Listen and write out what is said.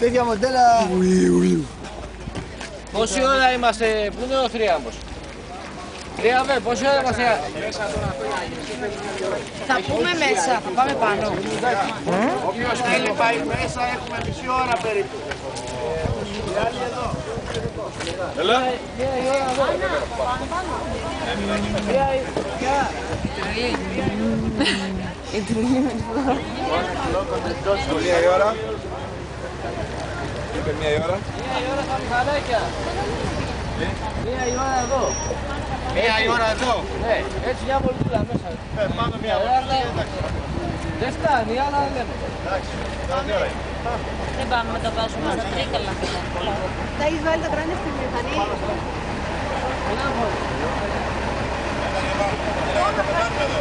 Τέτοια μοντέλα. Πόση ώρα είμαστε, πού είναι ο Θρίαμβος? Θρίαμβε, πόση ώρα είμαστε? Θα πούμε μέσα, θα πάμε πάνω. Όποιος θέλει πάει μέσα, έχουμε μισή ώρα περίπου. Έλα. Μία η ώρα εδώ. Η τρελή με τη φορά. Μία η ώρα. Είπε μία η ώρα. Μία η ώρα τα μηχανάκια. Μία η ώρα εδώ. Μία η ώρα εδώ. Ναι, έτσι μια βολτούλα μέσα. Πάνω μία ώρα. Δεν φτάνει, άλλα δεν λέμε. Εντάξει, τι ώρα είναι? Δεν πάμε να τα βάζουμε στα τρίκαλα. Τα έχεις βάλει τα κράνια στη μηχανή. Έλα, να τα κάνουμε εδώ.